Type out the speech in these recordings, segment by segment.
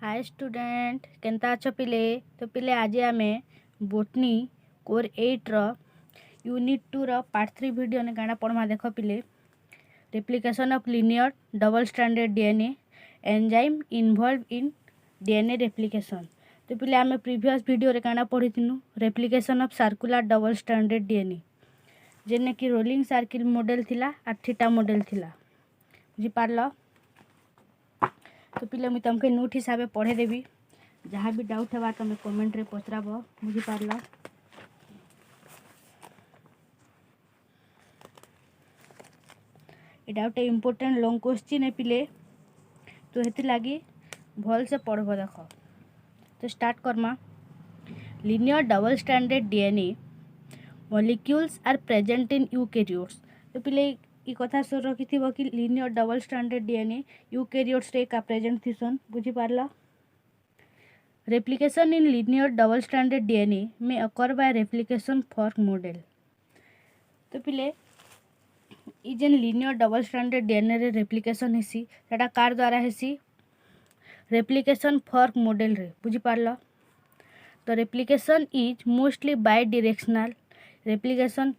Hi student केनता अच्छो पिले। तो पिले आज आमे बोटनी कोर 8 रो यूनिट 2 रो पार्ट 3 वीडियो ने गाना पढ़मा। देख पिले replication of linear double stranded DNA enzyme involve in DNA replication. तो पिले आमे प्रीवियस वीडियो रे गाना पढ़ी थिनु replication of circular double stranded DNA जेने कि रोलिंग सर्किल मॉडल थिला आ थीटा मॉडल थिला। बुझी पारलो। तो पिले मुझे तुमके नोट हिसाब से पढ़े देवी। जहाँ भी डाउट है तुम कमेंट रे पचराब। बुझी पारल। एटा गोटे इम्पोर्टेंट लॉन्ग क्वेश्चन है पिले, तो हेति लागी भल से पढ़ब। देख तो स्टार्ट करमा। Linear double stranded DNA molecules are present in eukaryotes. तो पिले ई कथा सर रखी कि linear double stranded DNA eukaryotes रे का प्रेजेंट थिसन। बुझी पारल। Replication in linear double stranded DNA में occur by replication fork model. तो पिले ई जेन लिनियर डबल स्ट्रैंडेड डीएनए रे रेप्लिकेशन हेसी सेटा कार द्वारा हेसी रेप्लिकेशन फॉर्क मॉडल रे। बुझी पारल। तो replication is mostly bidirectional. Replication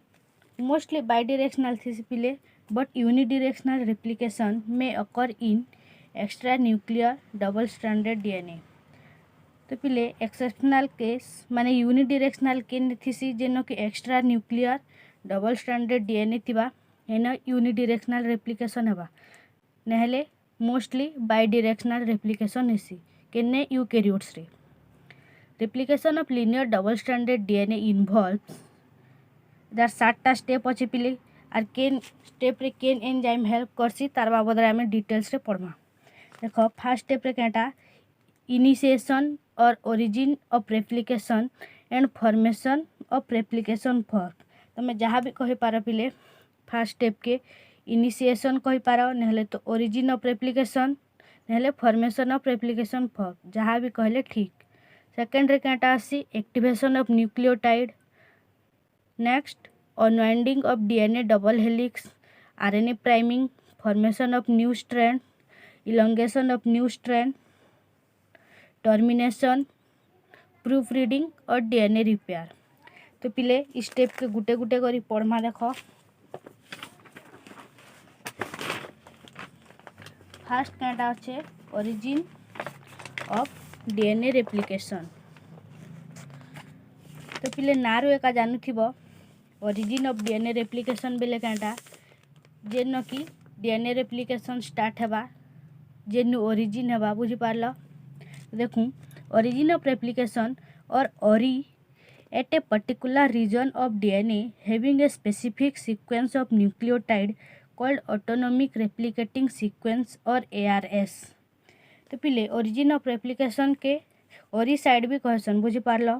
mostly bidirectional थी पिले, बट यूनिडायरेक्शनल रेप्लिकेशन में occur in extra nuclear double stranded DNA. तो पिले एक्सेप्शनल केस माने यूनिडायरेक्शनल केन थीसी जेनो कि extra nuclear double stranded DNA थिबा एना यूनिडायरेक्शनल रेप्लिकेशन हेबा, नहले मोस्टली बाय डायरेक्शनल रेप्लिकेशन हेसी केने यूकैरियोट्स रे। Replication of linear double stranded DNA involves दार 7टा स्टेप अछि पिले, आर केन स्टेप रे केन एंजाइम हेल्प करसी तार बाबद रे हमें डिटेल्स रे पढ़मा। देखो फर्स्ट स्टेप रे केटा इनिशिएशन और origin of replication and formation of replication fork. तुम जहाँ भी कही पार पिले फर्स्ट स्टेप के इनिशिएशन कही पार, नहले तो ओरिजिन ऑफ रेप्लिकेशन, नहले फॉर्मेशन ऑफ रेप्लिकेशन फॉर्क, जहाँ भी कहले ठीक। सेकेंड रे केटा आसी activation of nucleotide, next unwinding of DNA double helix, RNA priming, formation of new strand, elongation of new strand, termination, proof reading और डीएनए रिपेयर। तो पिले इस स्टेप के गुटे गुटे करी पढ़मा। देख फास्ट क्या अच्छे ओरिजिन ऑफ डीएनए रेप्लिकेशन। तो पिले नारू एका जानू ओरिजिन ऑफ डीएनए रेप्लिकेशन बेले क्या जेन कि डीएनए रेप्लिकेशन स्टार्ट हेबा जेनु ओरिजिन हेबा। बुझी पारल। देखूँ ओरिजिन ऑफ रेप्लिकेशन और ori at a particular region of DNA having a specific sequence of nucleotide called autonomic replicating sequence और ARS। तो पिले ओरिजिन ऑफ रेप्लिकेशन के ओरी साइड भी कहसन। बुझी पारल।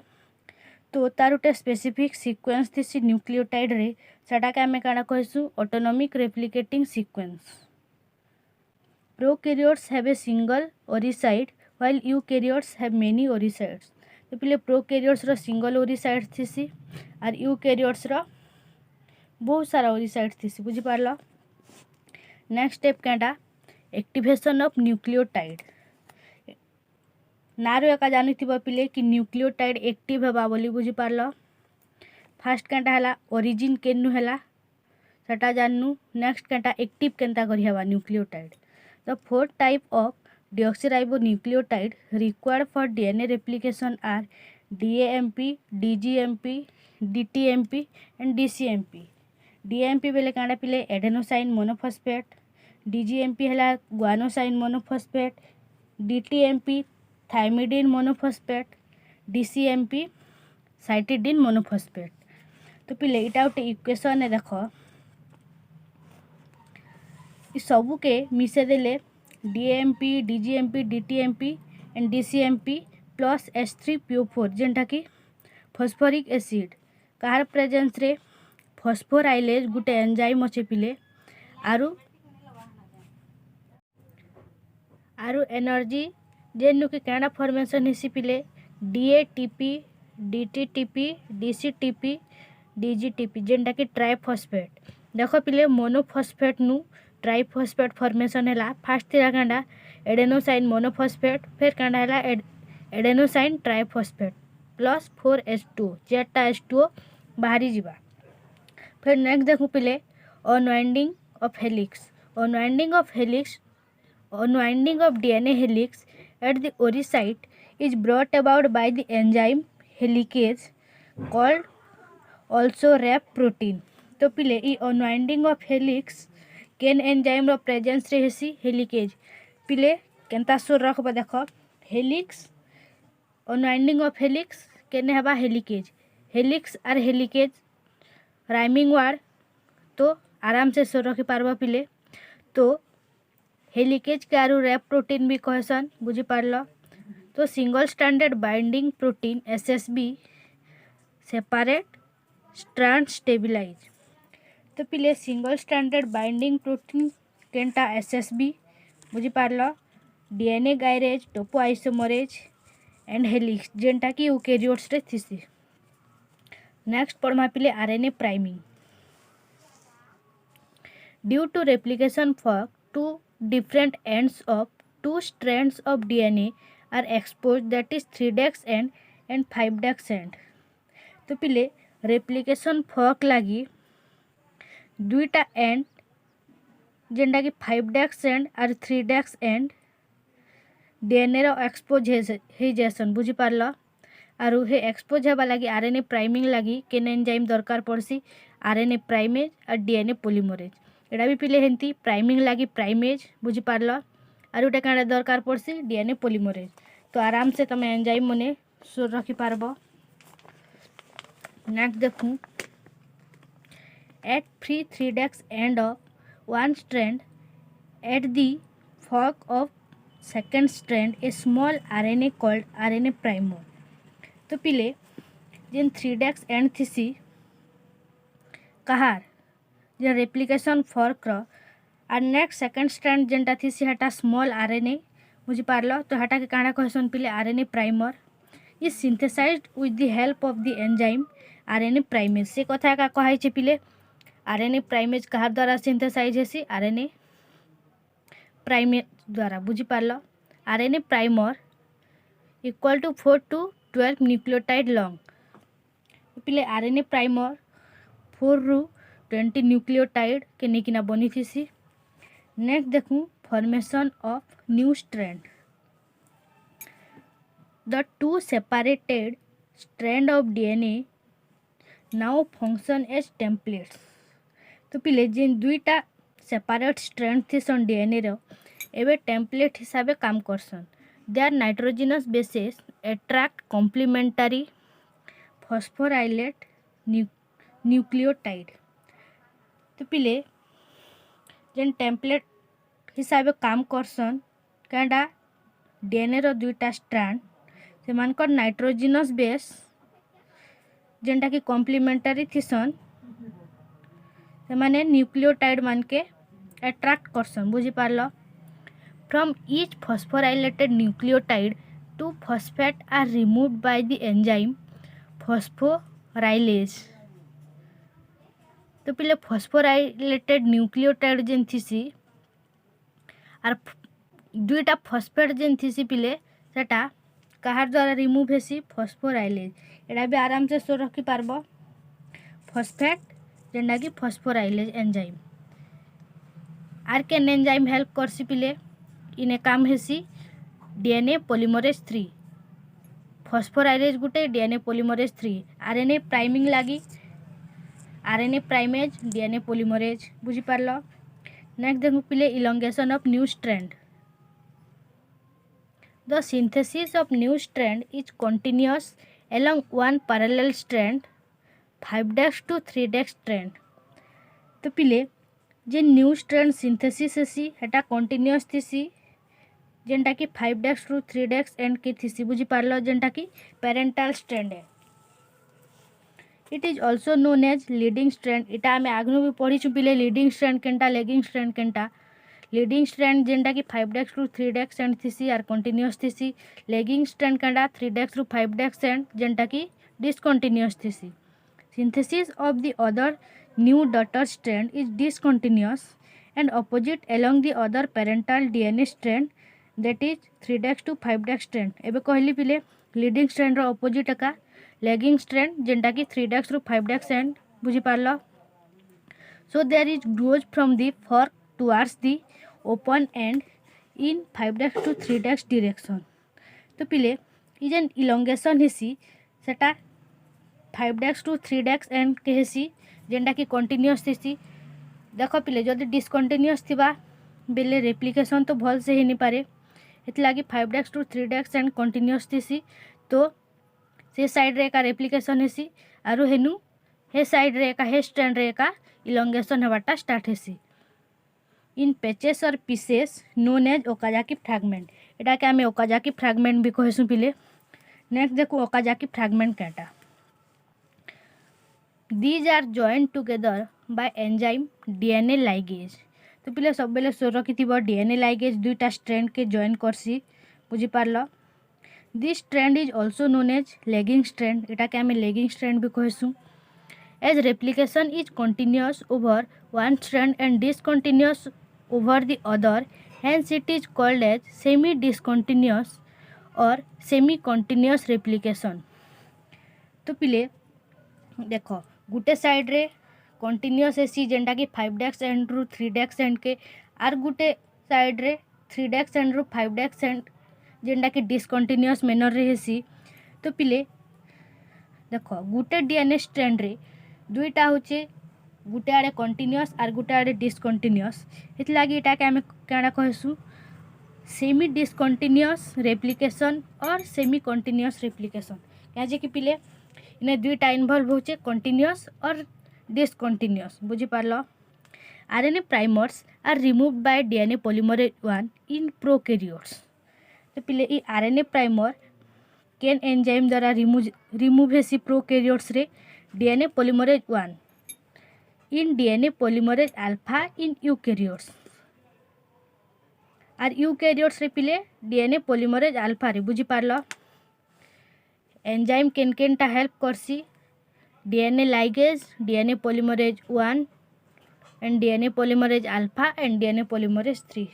तो तार गोटे स्पेसिफिक सीक्वेंस थी न्यूक्लियोटाइड रे, सेटा के आमे काना कहसु autonomic replicating sequence. Prokaryotes have a single ori site while eukaryotes have many oocytes। तो पिले प्रोकैरियोट्स रो सिंगल oocyte थीसी और यूकैरियोट्स रो बहुत सारा oocyte थीसी। बुझी पारल। नेक्स्ट स्टेप केटा एक्टिवेशन ऑफ न्यूक्लियोटाइड। नारू एका जानी पिले कि न्यूक्लियोटाइड एक्टिव हेबा बोली। बुझी पारल। फास्ट केटा हला ओरिजिन केनु हला सेटा जाननु। नेक्स्ट केटा एक्टिव केनता करी हेबा nucleotide. The fourth type of deoxyribonucleotide required for DNA replication are DAMP, DGMP, DTMP and DCMP। DAMP बेले कांडा पिले एडेनोसाइन मोनोफॉस्फेट, DGMP हला गुआनोसाइन monophosphate, DTMP thymidine monophosphate, DCMP cytidine monophosphate. तो पिले इटा गोटे इक्वेशन है। देख सबू के मिसे देले DAMP, DGMP, DTMP and DCMP plus H3PO4 जेनटा कि फॉस्फोरिक एसिड कार प्रेजेंस रे फॉस्फोराइलेज गुटे एंजाइम अच्छे पिले आरु एनर्जी जेनु कि कैंडा फॉर्मेशन हिसी पिले DATP, DTTP, DCTP, DGTP जेनटा कि ट्राइफॉस्फेट। देख पिले मोनोफॉस्फेट नु ट्राइफॉस्फेट फॉर्मेशन है। फास्ट थी क्या एडेनोसाइन मोनोफॉस्फेट फिर कांडा है adenosine triphosphate plus 4H2 चार्टा H2O बाहरी जीवा। फिर नेक्स्ट देखू पिले unwinding of helix unwinding of DNA helix at the ori site is brought about by the enzyme helicase called also rap protein। तो पिले ई अनवाइंडिंग ऑफ हेलिक्स केन enzyme रो प्रेजेंस रे हेसी हेलिकेज पिले केनता सुर रखबा देख हेलिक्स अनवाइंडिंग ऑफ हेलिक्स केने हबा हेलिकेज हेलिक्स आर हेलिकेज राइमिंग वर्ड तो आराम से सुर रखी पारबा पिले। तो हेलिकेज के आरु रैप प्रोटीन भी कहसन बुझी पारल। तो single standard binding protein SSB separate strand stabilize. तो पिले सिंगल स्टैंडर्ड बाइंडिंग प्रोटीन केनटा SSB बुझी पारल DNA gyrase topo isomerase and helix जेनटा कि यूकेरियोट्स रे थिसी। नेक्स्ट पढ़मा पिले RNA priming due to replication fork to different ends of two strands of DNA are exposed that is 3' end and 5' end। तो पिले रेप्लिकेशन फॉर्क लगी दुईटा एंड जेनटा कि 5' एंड और 3' एंड DNA रो एक्सपोज हे जैसन बुझी पारल। आरु हे एक्सपोज हेबा लगी RNA प्राइमिंग लगी केन एंजाइम दरकार पड़सी RNA प्राइमेज और DNA पॉलीमरेज एटा भी पिले हेंती प्राइमिंग लगी प्राइमेज बुझी पारल आरु एटा कांडा दरकार पड़सी DNA पॉलीमरेज। तो आराम से तमे एंजाइम मने सुर रखी पारबो। नेक्स्ट देखू at free 3' end of one strand at the fork of second strand a small RNA called RNA primer। तो पिले जेन 3' एंड थिसी कहार जे रेप्लिकेशन फॉर्क रो और नेक्स्ट सेकंड स्ट्रैंड जेनटा थिसी हटा स्मॉल RNA बुझी पारल। तो हटा के कांडा कहसन पिले RNA primer is synthesised with the help of the enzyme RNA primase. से कथा का कहाई छे पिले RNA प्राइमेज कहार द्वारा सिंथेसाइज हेसी RNA प्राइमेज द्वारा बुझी पारल। RNA primer equal to 4 to 12 nucleotide long. पिले RNA प्राइमर 4 रू 20 न्यूक्लियोटाइड के निकिना बनी थी। नेक्स्ट देखूँ formation of new strand the two separated strand of DNA now function as templates. तो पिले जेन दुईटा सेपरेट स्ट्रैंड थी सन DNA रो एबे टेम्पलेट हिसाब काम करसन। They are nitrogenous bases attract complementary phosphorylate nucleotide. तो पिले जेन टेम्पलेट हिसाब काम करसन कांडा DNA रो दुईटा स्ट्रैंड से मानकर नाइट्रोजिनस बेस जेनटा कि कॉम्प्लीमेंटरी थिसन से माने न्यूक्लियोटाइड मान के एट्रैक्ट करसन बुझी पारल। From each phosphorylated nucleotide 2 phosphate are removed by the enzyme phosphorylase. तो पिले फॉस्फोराइलेटेड न्यूक्लियोटाइड जेन थिसी आर दुईटा फॉस्फेट जेन थिसी पिले सेटा कहार द्वारा रिमूव हेसी फॉस्फोराइलेज। एटा भी आराम से सो रखी पारबो फॉस्फेट जेनटा कि फॉस्फोराइलेज एंजाइम आर केन एंजाइम हेल्प करसी पिले इने काम हेसी DNA पॉलीमरेज 3 फॉस्फोराइलेज गुटे DNA पॉलीमरेज 3 RNA प्राइमिंग लगी RNA प्राइमेज DNA पॉलीमरेज बुझी पारल। नेक्स्ट देखू पिले elongation of new strand the synthesis of new strand is continuous along one parallel strand 5' to 3' strand। तो पिले जे न्यू स्ट्रैंड सिंथेसिस हेसी हेटा continuous थिसी जेनटा कि 5' to 3' and के थिसी बुझी पारल जेनटा कि पेरेंटल स्ट्रैंड है। It is also known as leading strand. इटा आम आगनु भी पढ़ी पिले लीडिंग स्ट्रैंड केनटा लेगिंग स्ट्रैंड केनटा। लीडिंग स्ट्रैंड जेनटा कि 5' to 3' एंड थिसी आर कंटिन्यूअस थिसी। लेगिंग स्ट्रैंड केनटा 3' to 5' एंड जेनटा कि डिसकंटिन्यूअस थिसी। Synthesis of the other new daughter strand is discontinuous and opposite along the other parental DNA strand that is 3' to 5' strand. एबे कहली पिले लीडिंग स्ट्रैंड रो अपोजिट एका लैगिंग स्ट्रैंड जेनटा कि 3' रू 5' स्ट्रैंड बुझी पारलो। So there is grows from the fork towards the open end in 5' to 3' direction. तो पिले ई जेन इलोंगेशन हेसी सेटा 5' टू 3' एंड के हेसी जेनटा कि कंटिन्यूअस हेसी। देख पिले जदि डिसकंटिन्यूअस थिबा बेले रेप्लिकेशन तो भल से ही नहीं पारे, इतलागी 5' टू 3' एंड कंटिन्यूअस थिसी तो से साइड रे का रेप्लिकेशन हेसी आरु हेनु हे साइड रे का हे स्ट्रैंड रे का इलोंगेशन हेबाटा स्टार्ट हेसी इन पैचेस और pieces known as Okazaki fragment. एटा के आमे ओकाजाकी फ्रैगमेंट भी कहसु पिले। नेक्स्ट देखो ओकाजाकी फ्रैगमेंट केटा। These are joined together by enzyme DNA ligase. तो पिले सब बेले सोर रखिथिबो डीएनए लाइगेज दुईटा स्ट्रैंड के जॉइन करसी बुझी पारलो। This strand is also known as lagging strand. एटा के आमे लेगिंग स्ट्रैंड भी कहसु। As replication is continuous over one strand and discontinuous over the other, hence it is called as semi discontinuous और सेमी कंटिन्यूअस रेप्लिकेशन। तो पिले देख गुटे side रे कंटिन्यूअस हेसी जेनटा कि 5' एंड रु 3' एंड के आर गुटे साइड रे 3' एंड रु 5' एंड जेनटा कि डिसकंटिन्यूअस मैनर रे हेसी। तो पिले देख गुटे डीएनए स्ट्रैंड रे दुईटा होचे गुटे आड़े कंटिन्यूअस आर गुटे आड़े डिसकंटिन्यूअस, इतलागी एटा के आमे काना कहसु सेमी डिसकंटिन्यूअस रेप्लिकेशन और सेमी कंटिन्यूअस रेप्लिकेशन। काजे कि पिले इने दुईटा इन्वॉल्व होचे कंटिन्यूअस और डिसकंटिन्यूअस बुझी पारलो। RNA primers are removed by DNA polymerase 1 in prokaryotes. तो पिले ई आरएनए प्राइमर केन एंजाइम द्वारा रिमूव हेसी प्रोकैरियोट्स रे DNA polymerase 1 in DNA polymerase alpha in eukaryotes. आर यूकैरियोट्स रे पिले डीएनए पॉलीमरेज अल्फा रे बुझी पारलो। एंजाइम केन केनटा हेल्प करसी DNA ligase DNA polymerase 1 and DNA polymerase alpha and DNA polymerase 3।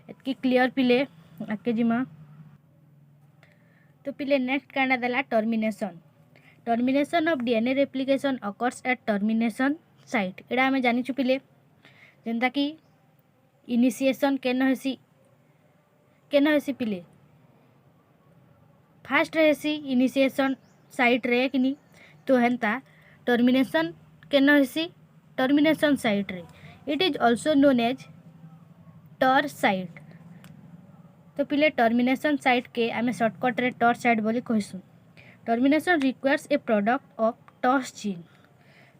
एतकी क्लियर पिले आके जिमा। तो पिले नेक्स्ट काना देला termination. Termination of DNA replication occurs at termination site. एडा हमें जानिछु पिले जेनता कि इनिशिएशन केन हेसी पिले फास्ट हेसी इनिशिएशन साइट रे कि नहीं, तो हेन्ता टर्मिनेशन केन हेसी टर्मिनेशन साइट रे। It is also known as ter site. तो पिले टर्मिनेशन साइट के आमे शॉर्टकट रे टर साइट बोली कहसु। Termination requires a product of tus gene.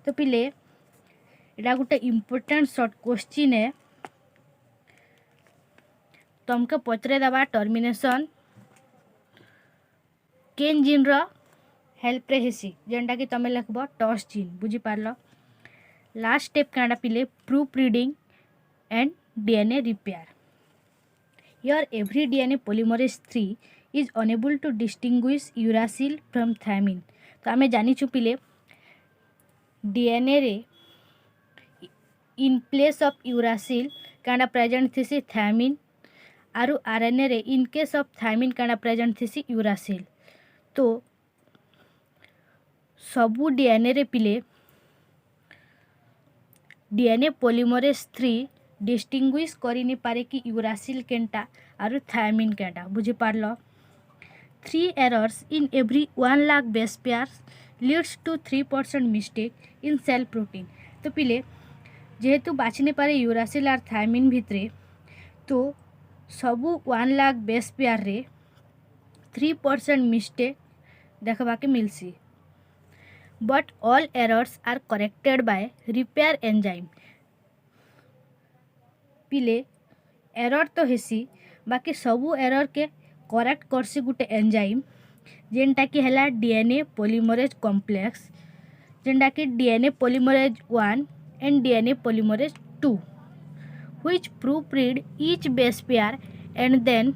तो पिले एटा गोटे इम्पोर्टेंट शॉर्ट क्वेश्चन है तुमके पचरे दबा टर्मिनेशन केन जीन रो हेल्प रे हेसी जेनटा कि तमे लिखबो टॉस जीन बुझी पारलो। लास्ट स्टेप कांडा पिले proofreading and DNA repair. Here every DNA polymerase 3 is unable to distinguish uracil from thymine. तो आमे जानिछु पिले डीएनए रे इन प्लेस ऑफ यूरासिल कांडा प्रेजेंट थिसी थायमिन आरु आरएनए रे इन केस ऑफ थायमिन कांडा प्रेजेंट थिसी यूरासिल। तो सबू डीएनए रे पिले डीएनए पॉलीमरेज 3 डिस्टिंग्विश करि नि पारे कि यूरासिल केनटा आरु थायमिन केनटा बुझी पारलो। 3 errors in every 1 lakh base pairs leads to 3% mistake in cell protein. तो पिले जेहेतु बाछि नि पारे यूरासिल आर थायमिन भितरे तो सबू 1 लाख बेस पेयर रे 3% मिस्टेक देखबा के मिलसी। But all errors are corrected by repair enzyme. पिले एरर तो हेसी बाकी सबू एरर के करेक्ट करसी गुटे एंजाइम जेनटा कि हैला डीएनए पॉलीमरेज कॉम्प्लेक्स जेनटा कि DNA polymerase 1 and DNA polymerase 2 which proofread each base pair and then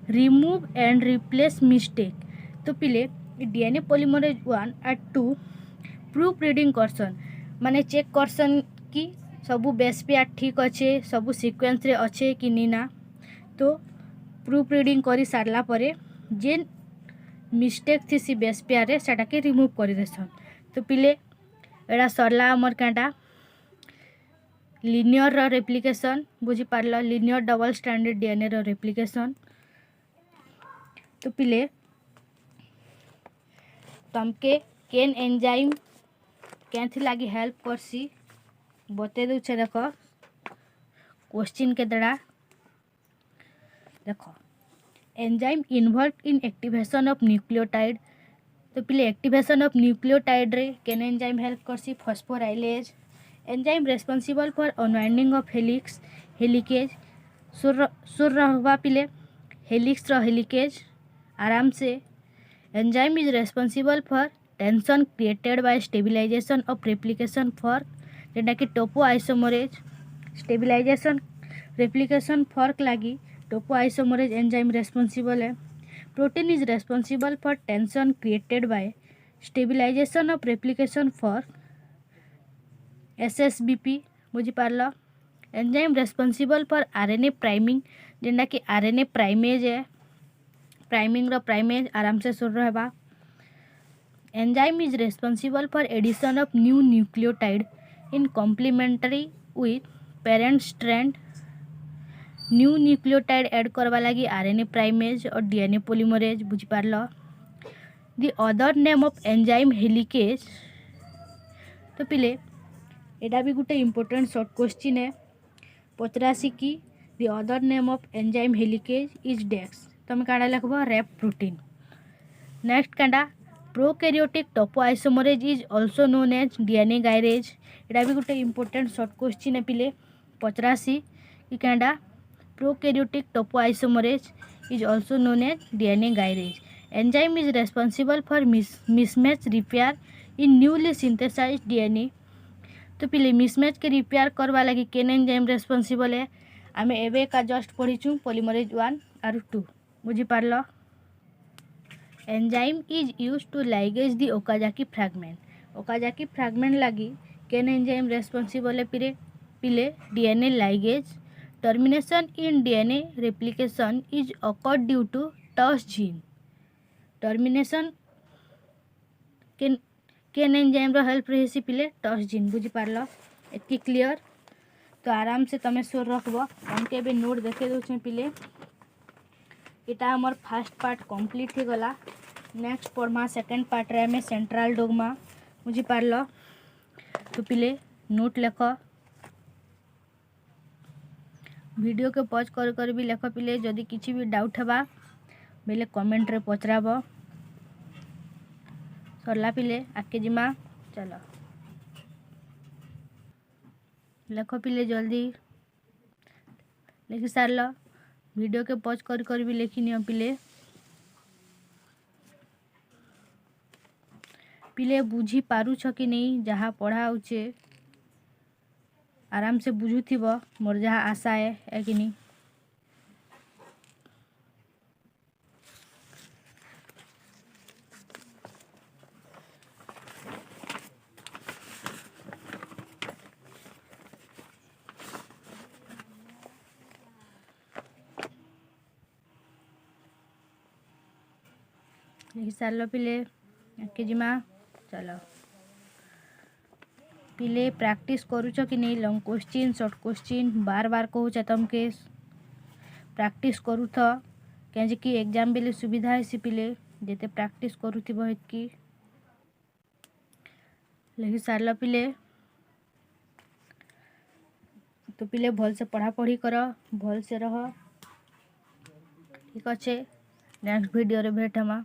remove and replace mistake. तो पिले डीएनए पॉलीमरेज 1 और 2 प्रूफ रीडिंग करसन माने चेक करसन कि सबू बेस पेयर ठीक अच्छे सबू सीक्वेंस रे अच्छे कि नी ना। तो प्रूफ रीडिंग करी सारला परे जेन मिस्टेक थी बेस पेयर सेटा के रिमूव कर देसन। तो पिले एड़ा सरला आमर काटा लिनियर रो रेप्लिकेशन बुझी पारल लिनियर डबल स्ट्रैंडेड डीएनए रो रेप्लिकेशन। तो पिले तमके केन एंजाइम कैंथी लागी हेल्प करसी बते दूचे। देख क्वेश्चन के दड़ा देख enzyme involve in activation of nucleotide. तो पिले एक्टिवेशन ऑफ न्यूक्लियोटाइड रे केन एंजाइम हेल्प करसी phosphorylase enzyme responsible for unwinding of helix helicase सुर रहवा पिले हेलिक्स रो हेलिकेज आराम से। Enzyme is responsible for tension created by stabilisation of replication fork जेटा कि topoisomerase stabilisation replication fork लगी टोपो आइसोमरेज एंजाइम रेस्पॉन्सिबल है। Protein is responsible for tension created by stabilisation of replication fork SSBP बुझी पारल। Enzyme responsible for RNA priming जेटा कि RNA primase है priming रो प्राइमेज आराम से सुर रहबा। Enzyme is responsible for addition of new nucleotide in complementary with parent strand. New nucleotide add करवा लगी आरएनए प्राइमेज और डीएनए पॉलीमरेज बुझी पारल। The other name of enzyme helicase. तो पिले एटा भी गोटे इम्पोर्टेंट शॉर्ट क्वेश्चन है पचरासी की the other name of enzyme helicase is डेक्स तुम काड़ा लिखब रेप प्रोटीन। नेक्स्ट काटा prokaryotic topoisomerase is also known as DNA gyrase. एटा भी गोटे इम्पोर्टेंट शॉर्ट क्वेश्चन है पिले पचरासी कि काटा prokaryotic topoisomerase is also known as DNA gyrase. Enzyme is responsible for mismatch repair in newly synthesised DNA. तो पिले मिसमैच के रिपेयर करवा लगी केन एंजाइम रेस्पॉन्सिबल है आमे एबे का जस्ट पढ़ीचु पॉलीमरेज 1 और 2 बुझी पारल। Enzyme is used to ligase the Okazaki fragment Okazaki fragment लगी केन एंजाइम रेस्पॉन्सिबल है पिले DNA ligase. Termination in DNA replication is occurred due to tus gene. Termination केन एंजाइम रो हेल्प रही पिले टस जीन बुझी पारल एतकी क्लियर। तो आराम से तमें सोर रखब तमके भी नोट देखे दूचे पिले इटा हमर फर्स्ट पार्ट कंप्लीट हो गला। नेक्स्ट पढ़मा सेकेंड पार्ट रे में सेंट्रल डोगमा बुझी पारल। तो पिले नोट लेख वीडियो के पॉज कर भी लेख पिले जदि किसी भी डाउट हेबा बेले कमेंट रे पचराब। सरला पिले आके जिमा चलो लेख पिले जल्दी लिखि सारल वीडियो के पॉज कर भी लिखि नियो पिले बुझी पारुछ कि नहीं जहाँ पढ़ा होचे आराम से बुझुथिब मोर जहाँ आशा है कि नहीं। लिखि सारल पिले आके जिमा चलो पिले प्रैक्टिस करूछ कि नहीं लॉन्ग क्वेश्चन शॉर्ट क्वेश्चन बार बार कहूँ तमके प्रैक्टिस करूथ कहीं एग्जाम बेले सुविधा है पिले जेते प्रैक्टिस करूथिब हेतकी लिखि सारल पिले। तो पिले भल से पढ़ा पढ़ी कर भल से रह ठीक अच्छे नेक्स्ट वीडियो रे भेट हमा।